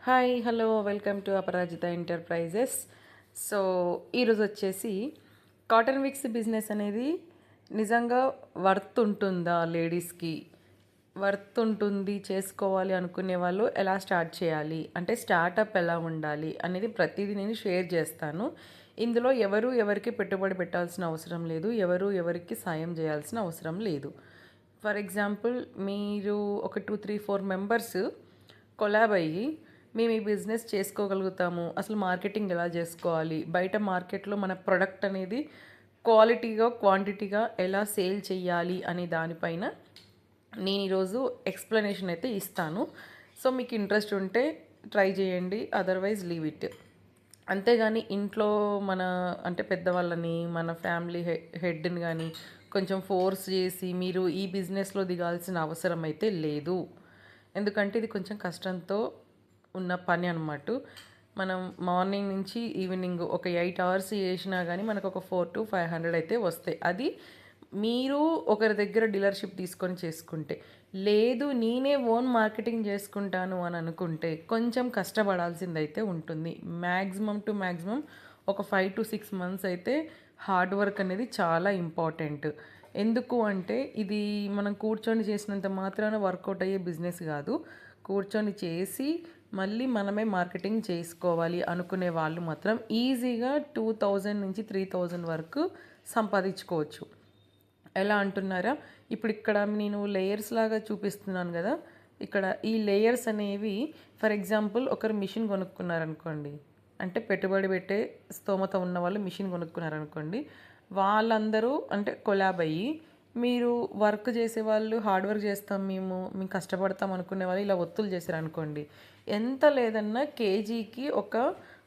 Hi hello welcome to Aparajita enterprises. So ఈరోజు వచ్చేసి cotton Vicks business అనేది నిజంగా వర్త్ ఉంటుందా, లేడీస్కి వర్త్ ఉంటుంది చేసుకోవాలి అనుకునే వాళ్ళు ఎలా స్టార్ట్ చేయాలి, అంటే స్టార్టప్ ఎలా ఉండాలి అనేది ప్రతిదీ నేను షేర్ చేస్తాను. ఇందులో ఎవరు ఎవరికి పెట్టుబడి పెట్టాల్సిన అవసరం లేదు, ఎవరు ఎవరికి సాయం చేయాల్సిన అవసరం లేదు. ఫర్ ఎగ్జాంపుల్, మీరు ఒక 2, 3, 4 మెంబర్స్ కొలాబ్ అయ్యి మేము ఈ బిజినెస్ చేసుకోగలుగుతాము, అసలు మార్కెటింగ్ ఎలా చేసుకోవాలి, బయట మార్కెట్లో మన ప్రొడక్ట్ అనేది క్వాలిటీగా క్వాంటిటీగా ఎలా సేల్ చేయాలి అనే దానిపైన నేను ఈరోజు ఎక్స్ప్లెనేషన్ అయితే ఇస్తాను. సో మీకు ఇంట్రెస్ట్ ఉంటే ట్రై చేయండి, అదర్వైజ్ లీవ్ ఇట్. అంతేగాని ఇంట్లో మన అంటే పెద్దవాళ్ళని, మన ఫ్యామిలీ హెడ్ని కానీ కొంచెం ఫోర్స్ చేసి మీరు ఈ బిజినెస్లో దిగాల్సిన అవసరం అయితే లేదు. ఎందుకంటే ఇది కొంచెం కష్టంతో ఉన్న పని అన్నమాట. మనం మార్నింగ్ నుంచి ఈవినింగ్ ఒక 8 అవర్స్ చేసినా కానీ మనకు ఒక 400 to 500 అయితే వస్తాయి. అది మీరు ఒకరి దగ్గర డీలర్షిప్ తీసుకొని చేసుకుంటే. లేదు నేనే ఓన్ మార్కెటింగ్ చేసుకుంటాను అని అనుకుంటే కొంచెం కష్టపడాల్సిందైతే ఉంటుంది. మ్యాక్సిమం ఒక 5 to 6 months అయితే హార్డ్ వర్క్ అనేది చాలా ఇంపార్టెంట్. ఎందుకు అంటే ఇది మనం కూర్చొని చేసినంత మాత్రాన వర్కౌట్ అయ్యే బిజినెస్ కాదు. కూర్చొని చేసి మళ్ళీ మనమే మార్కెటింగ్ చేసుకోవాలి అనుకునే వాళ్ళు మాత్రం ఈజీగా 2000 నుంచి 3000 వరకు సంపాదించుకోవచ్చు. ఎలా అంటున్నారా? ఇప్పుడు ఇక్కడ నేను లేయర్స్ లాగా చూపిస్తున్నాను కదా. ఇక్కడ ఈ లేయర్స్ అనేవి ఫర్ ఎగ్జాంపుల్ ఒకరు మిషన్ కొనుక్కున్నారనుకోండి, అంటే పెట్టుబడి పెట్టే స్తోమత ఉన్న వాళ్ళు మిషన్ కొనుక్కున్నారనుకోండి, వాళ్ళందరూ అంటే కొలాబ్ అయ్యి మీరు వర్క్ చేసేవాళ్ళు హార్డ్ వర్క్ చేస్తాం మేము కష్టపడతాం అనుకునే వాళ్ళు ఇలా ఒత్తులు చేశారనుకోండి, ఎంత లేదన్నా కేజీకి ఒక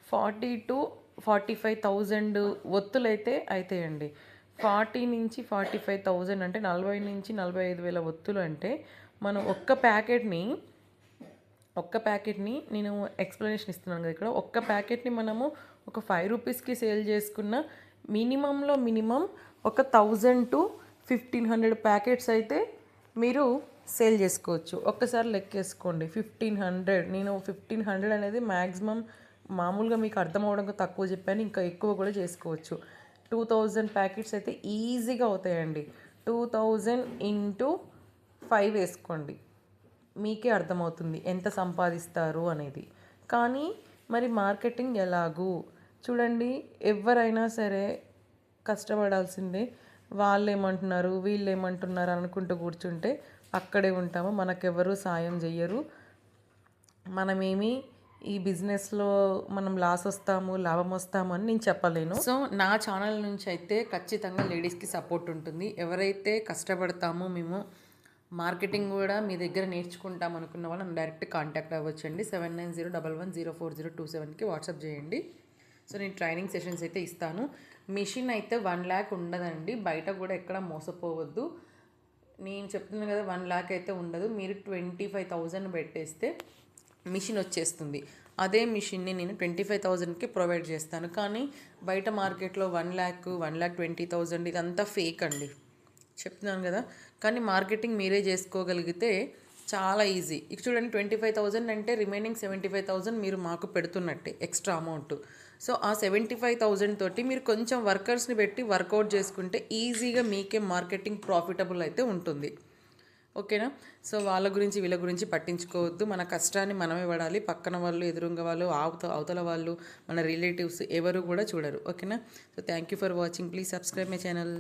40,000 to 45,000 ఒత్తులు అయితే అవుతాయండి. 40,000 నుంచి 45,000 అంటే 40,000 నుంచి 45,000 ఒత్తులు అంటే మనం ఒక్క ప్యాకెట్ని నేను ఎక్స్ప్లెనేషన్ ఇస్తున్నాను కదా. ఇక్కడ ఒక్క ప్యాకెట్ని మనము ఒక 5 రూపీస్కి సేల్ చేసుకున్న మినిమం ఒక 1000 to 1500 ప్యాకెట్స్ అయితే మీరు సేల్ చేసుకోవచ్చు. ఒక్కసారి లెక్కేసుకోండి, 1500. నేను 1500 అనేది మ్యాక్సిమం, మామూలుగా మీకు అర్థం అవడానికి తక్కువ చెప్పాను, ఇంకా ఎక్కువ కూడా చేసుకోవచ్చు. 2000 ప్యాకెట్స్ అయితే ఈజీగా అవుతాయండి. 2000 into 5 వేసుకోండి, మీకే అర్థమవుతుంది ఎంత సంపాదిస్తారు అనేది. కానీ మరి మార్కెటింగ్ ఎలాగూ చూడండి, ఎవరైనా సరే కష్టపడాల్సిందే. వాళ్ళు ఏమంటున్నారు వీళ్ళు ఏమంటున్నారు అనుకుంటూ కూర్చుంటే అక్కడే ఉంటాము, మనకెవరు సాయం చెయ్యరు. మనమేమి ఈ బిజినెస్లో మనం లాస్ వస్తాము లాభం వస్తాము అని నేను చెప్పలేను. సో నా ఛానల్ నుంచి అయితే ఖచ్చితంగా లేడీస్కి సపోర్ట్ ఉంటుంది. ఎవరైతే కష్టపడతామో మేము మార్కెటింగ్ కూడా మీ దగ్గర నేర్చుకుంటాం అనుకున్న వాళ్ళు నన్ను డైరెక్ట్ కాంటాక్ట్ అవ్వచ్చండి. 7901110427కి వాట్సాప్ చేయండి. సో నేను ట్రైనింగ్ సెషన్స్ అయితే ఇస్తాను. మిషన్ అయితే 1 lakh ఉండదండి, బయట కూడా ఎక్కడ మోసపోవద్దు. నేను చెప్తున్నాను కదా, 1 lakh అయితే ఉండదు. మీరు 25,000 పెట్టేస్తే మిషన్ వచ్చేస్తుంది. అదే మిషన్ని నేను 25,000కి ప్రొవైడ్ చేస్తాను. కానీ బయట మార్కెట్లో 1 lakh 1,20,000 ఇదంతా ఫేక్ అండి, చెప్తున్నాను కదా. కానీ మార్కెటింగ్ మీరే చేసుకోగలిగితే చాలా ఈజీ. ఇక చూడండి, 25,000 అంటే రిమైనింగ్ 75,000 మీరు మాకు పెడుతున్నట్టే ఎక్స్ట్రా అమౌంట్. సో ఆ 75,000 తోటి మీరు కొంచెం వర్కర్స్ని పెట్టి వర్కౌట్ చేసుకుంటే ఈజీగా మీకే మార్కెటింగ్ ప్రాఫిటబుల్ అయితే ఉంటుంది. ఓకేనా? సో వాళ్ళ గురించి వీళ్ళ గురించి పట్టించుకోవద్దు. మన కష్టాన్ని మనమే పడాలి. పక్కన వాళ్ళు, ఎదురుంగ వాళ్ళు, అవతల వాళ్ళు, మన రిలేటివ్స్ ఎవరు కూడా చూడరు. ఓకేనా? So thank you for watching. Please subscribe my channel.